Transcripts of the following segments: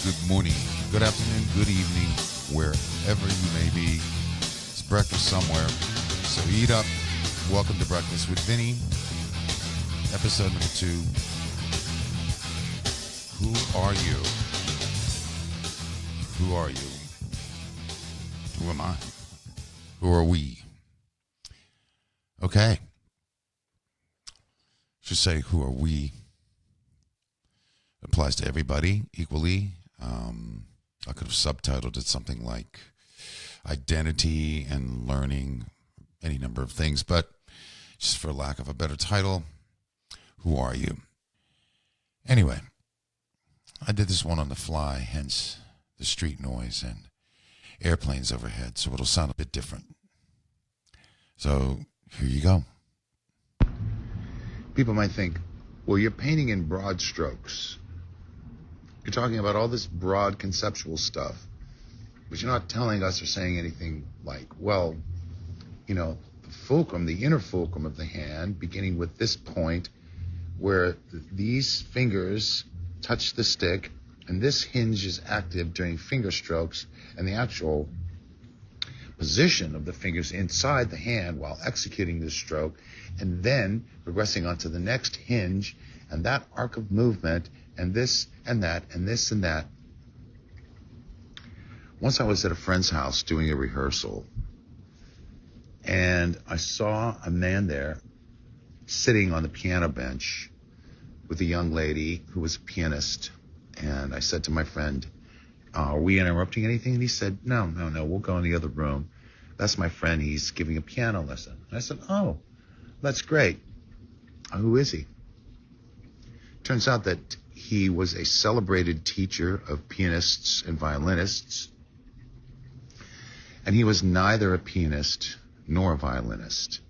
good morning, good afternoon, good evening, wherever you may be. It's breakfast somewhere, so eat up. Welcome to Breakfast with Vinny, episode number 2. Who are you? Who are you? Who am I? Who are we? Okay. Should say, who are we? Applies to everybody equally. I could have subtitled it something like identity and learning, any number of things, but just for lack of a better title, who are you? Anyway, I did this one on the fly, hence the street noise and airplanes overhead, so it'll sound a bit different. So here you go. People might think, well, you're painting in broad strokes. You're talking about all this broad conceptual stuff, but you're not telling us or saying anything like, well, you know, the fulcrum, the inner fulcrum of the hand, beginning with this point where these fingers touch the stick, and this hinge is active during finger strokes, and the actual position of the fingers inside the hand while executing this stroke, and then progressing onto the next hinge, and that arc of movement, and this and that, and this and that. Once I was at a friend's house doing a rehearsal, and I saw a man there sitting on the piano bench with a young lady who was a pianist. And I said to my friend, are we interrupting anything? And he said, no, we'll go in the other room. That's my friend. He's giving a piano lesson. And I said, oh, that's great. Who is he? Turns out that he was a celebrated teacher of pianists and violinists. And he was neither a pianist nor a violinist,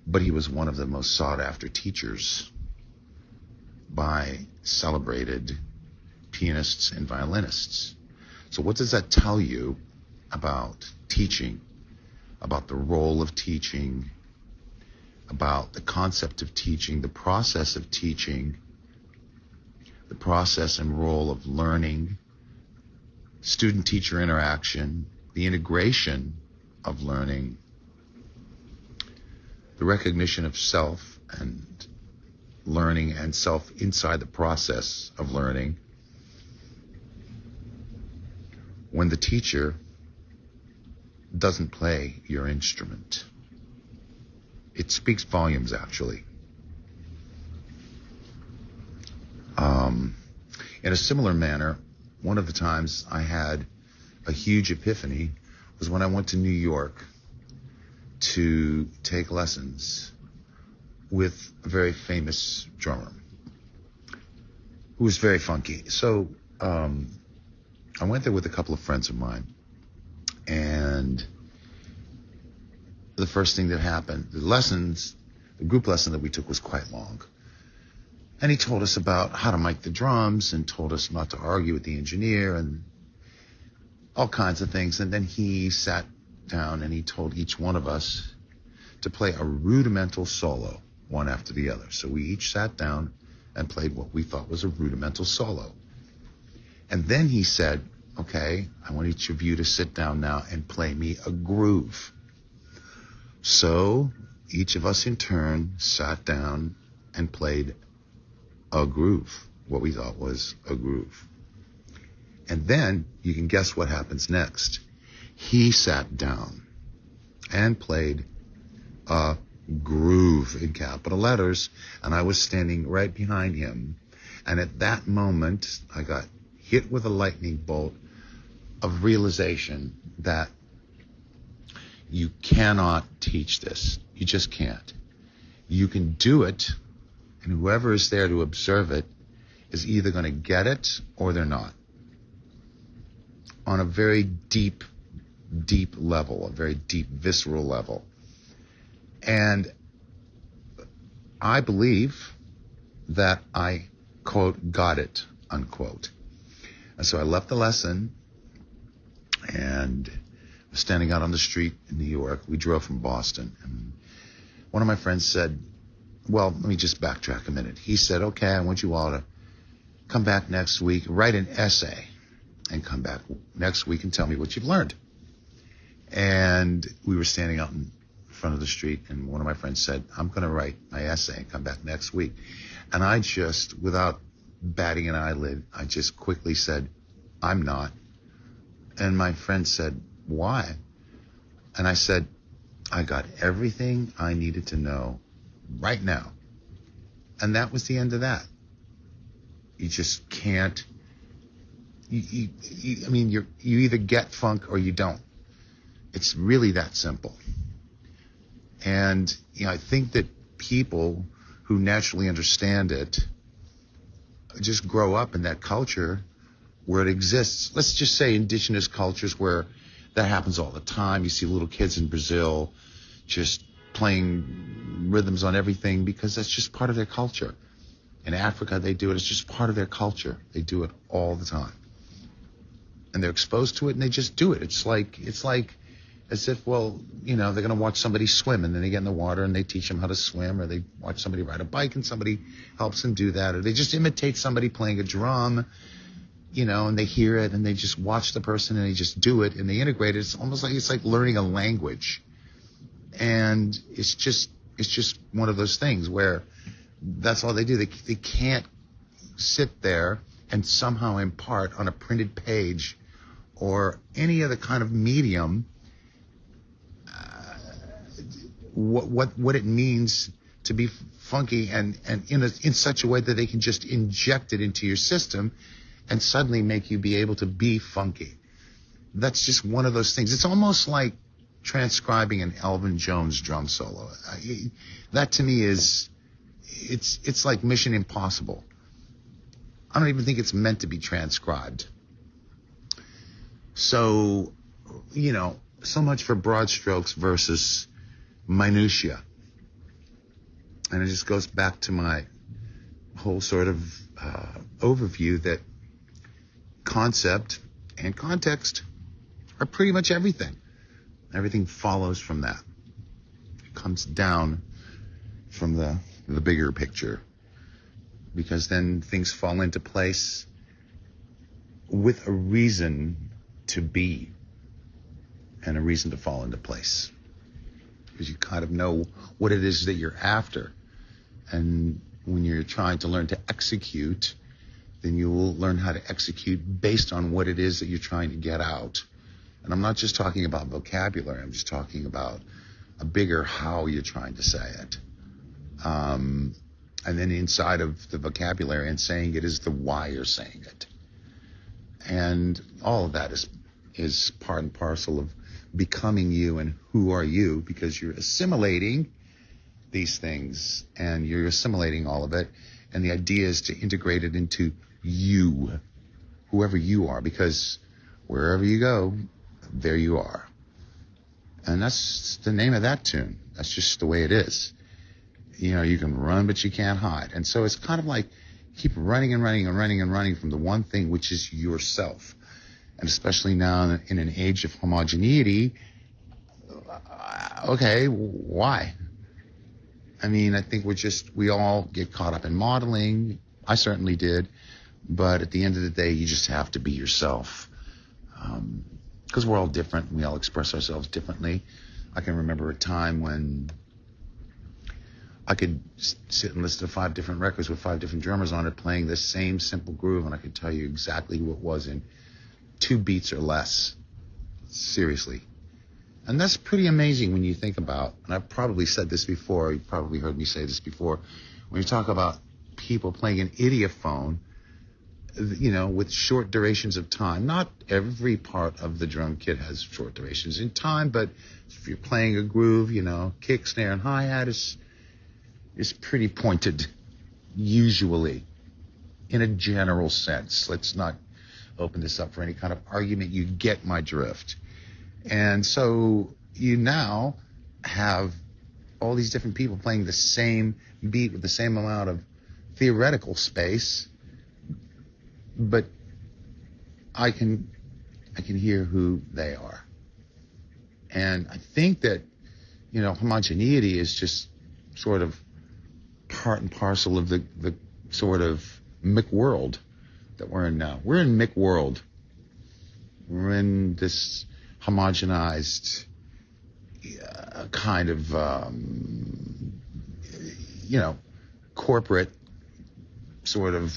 but he was one of the most sought-after teachers by celebrated pianists and violinists. So what does that tell you about teaching, about the role of teaching, about the concept of teaching, the process of teaching, the process and role of learning, student-teacher interaction, the integration of learning, the recognition of self and learning and self inside the process of learning, when the teacher doesn't play your instrument. It speaks volumes, actually. In a similar manner, one of the times I had a huge epiphany was when I went to New York to take lessons with a very famous drummer who was very funky. So I went there with a couple of friends of mine, and the first thing that happened, the group lesson that we took was quite long. And he told us about how to mic the drums and told us not to argue with the engineer and all kinds of things. And then he sat down and he told each one of us to play a rudimental solo, one after the other. So we each sat down and played what we thought was a rudimental solo. And then he said, okay, I want each of you to sit down now and play me a groove. So each of us in turn sat down and played a groove, what we thought was a groove. And then you can guess what happens next. He sat down and played a groove in capital letters, and I was standing right behind him. And at that moment, I got hit with a lightning bolt of realization that you cannot teach this. You just can't. You can do it, and whoever is there to observe it is either going to get it or they're not. On a very deep level, a very deep, visceral level. And I believe that I, quote, got it, unquote. And so I left the lesson and was standing out on the street in New York. We drove from Boston. And one of my friends said, well, let me just backtrack a minute. He said, okay, I want you all to come back next week, write an essay, and come back next week and tell me what you've learned. And we were standing out in front of the street, and one of my friends said, I'm going to write my essay and come back next week. And I just, without batting an eyelid, I just quickly said, I'm not. And my friend said, why? And I said, I got everything I needed to know right now. And that was the end of that. You just can't, you either get funk or you don't. It's really that simple. And, I think that people who naturally understand it just grow up in that culture where it exists. Let's just say indigenous cultures where that happens all the time. You see little kids in Brazil just playing rhythms on everything because that's just part of their culture. In Africa, they do it. It's just part of their culture. They do it all the time. And they're exposed to it and they just do it. It's like as if, they're going to watch somebody swim and then they get in the water and they teach them how to swim, or they watch somebody ride a bike and somebody helps them do that, or they just imitate somebody playing a drum, and they hear it and they just watch the person and they just do it and they integrate it. It's almost like, it's like learning a language. And it's just one of those things where that's all they do. They can't sit there and somehow impart on a printed page or any other kind of medium what it means to be funky and in such a way that they can just inject it into your system and suddenly make you be able to be funky. That's just one of those things. It's almost like transcribing an Elvin Jones drum solo. That to me is, it's like Mission Impossible. I don't even think it's meant to be transcribed. So, so much for broad strokes versus minutia. And it just goes back to my whole sort of overview that concept and context are pretty much everything. Everything follows from that. It comes down from the bigger picture, because then things fall into place with a reason to be and a reason to fall into place, because you kind of know what it is that you're after. And when you're trying to learn to execute, then you will learn how to execute based on what it is that you're trying to get out. And I'm not just talking about vocabulary. I'm just talking about a bigger how you're trying to say it. And then inside of the vocabulary and saying it is the why you're saying it. And all of that is part and parcel of becoming you and who are you, because you're assimilating these things and you're assimilating all of it. And the idea is to integrate it into you, whoever you are, because wherever you go, there you are. And that's the name of that tune. That's just the way it is. You can run, but you can't hide. And so it's kind of like keep running and running and running and running from the one thing, which is yourself. And especially now in an age of homogeneity, okay, why? I mean, I think we all get caught up in modeling. I certainly did. But at the end of the day, you just have to be yourself. Because we're all different. We all express ourselves differently. I can remember a time when I could sit and listen to 5 different records with 5 different drummers on it, playing the same simple groove, and I could tell you exactly who it was in 2 beats or less. Seriously. And that's pretty amazing when you think about, and I've probably said this before, you've probably heard me say this before, when you talk about people playing an idiophone, with short durations of time. Not every part of the drum kit has short durations in time, but if you're playing a groove, kick, snare, and hi-hat is pretty pointed, usually, in a general sense. Let's not open this up for any kind of argument. You get my drift. And so you now have all these different people playing the same beat with the same amount of theoretical space, but I can hear who they are. And I think that, homogeneity is just sort of part and parcel of the sort of McWorld that we're in now. We're in Mick world. We're in this homogenized kind of, corporate sort of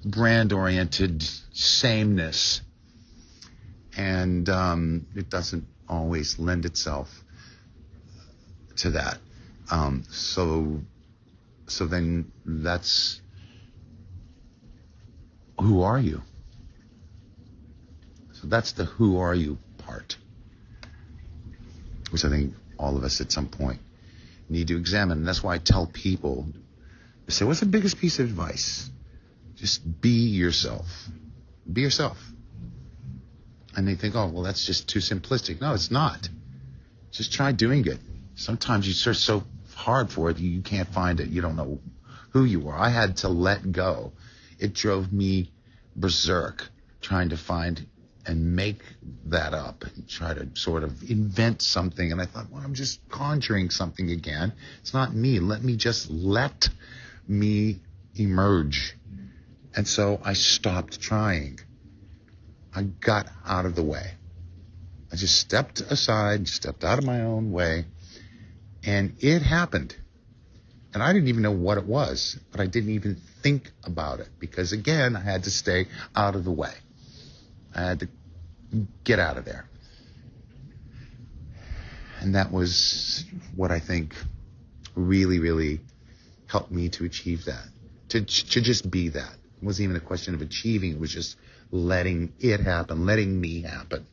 brand-oriented sameness. And it doesn't always lend itself to that. So then that's, who are you? So that's the who are you part, which I think all of us at some point need to examine. And that's why I tell people, I say, what's the biggest piece of advice? Just be yourself. Be yourself. And they think, oh, well, that's just too simplistic. No, it's not. Just try doing it. Sometimes you search so hard for it, you can't find it. You don't know who you are. I had to let go. It drove me berserk trying to find and make that up and try to sort of invent something. And I thought, well, I'm just conjuring something again. It's not me. Let me emerge. And so I stopped trying. I got out of the way. I just stepped aside, stepped out of my own way, and it happened. And I didn't even know what it was, but I didn't even think about it because, again, I had to stay out of the way. I had to get out of there. And that was what I think really, really helped me to achieve that, to just be that. It wasn't even a question of achieving. It was just letting it happen, letting me happen.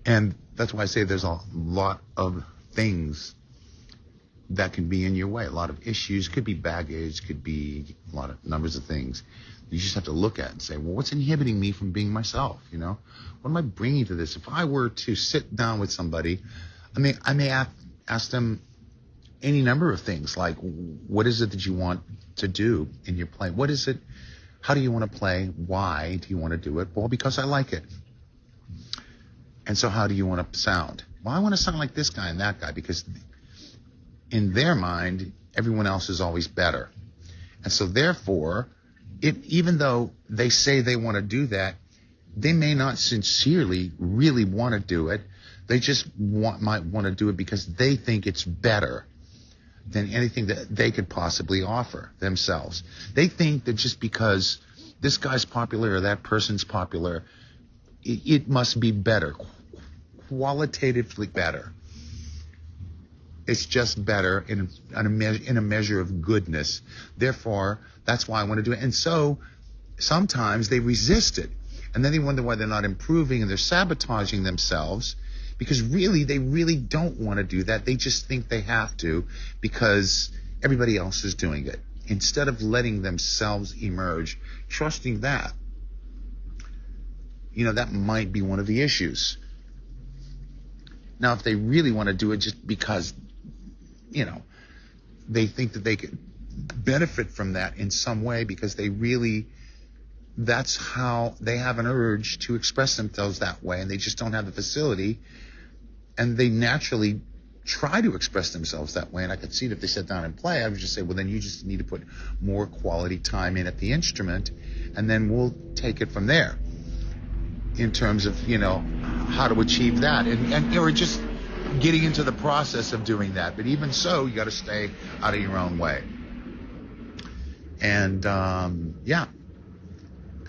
And that's why I say there's a lot of things that can be in your way. A lot of issues, could be baggage, could be a lot of numbers of things. You just have to look at and say, well, what's inhibiting me from being myself? What am I bringing to this? If I were to sit down with somebody, I may ask them any number of things, like, what is it that you want to do in your play? What is it? How do you want to play? Why do you want to do it? Well, because I like it. And so how do you want to sound? Well, I want to sound like this guy and that guy, because in their mind, everyone else is always better. And so therefore, even though they say they want to do that, they may not sincerely really want to do it. They just might want to do it because they think it's better than anything that they could possibly offer themselves. They think that just because this guy's popular or that person's popular, it must be better, qualitatively better. It's just better in a measure of goodness. Therefore, that's why I want to do it. And so sometimes they resist it. And then they wonder why they're not improving, and they're sabotaging themselves because really, they really don't want to do that. They just think they have to because everybody else is doing it. Instead of letting themselves emerge, trusting that, that might be one of the issues. Now, if they really want to do it just because, they think that they could benefit from that in some way because that's how they have an urge to express themselves that way, and they just don't have the facility, and they naturally try to express themselves that way. And I could see that if they sat down and play, I would just say, well, then you just need to put more quality time in at the instrument, and then we'll take it from there in terms of, how to achieve that, and or just getting into the process of doing that. But even so, you got to stay out of your own way. And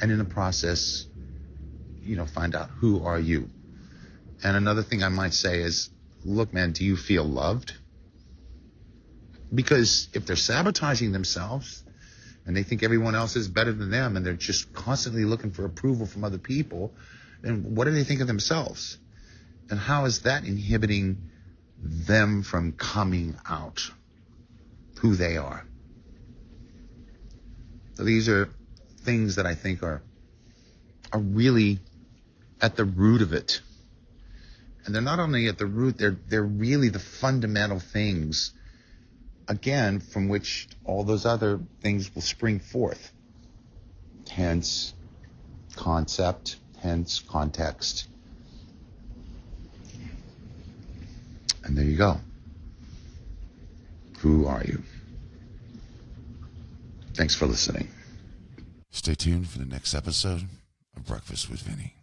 and in the process, find out, who are you? And another thing I might say is, look, man, do you feel loved? Because if they're sabotaging themselves and they think everyone else is better than them and they're just constantly looking for approval from other people, then what do they think of themselves? And how is that inhibiting them from coming out who they are? So these are things that I think are really at the root of it. And they're not only at the root, they're really the fundamental things, again, from which all those other things will spring forth. Hence concept, hence context. And there you go. Who are you? Thanks for listening. Stay tuned for the next episode of Breakfast with Vinny.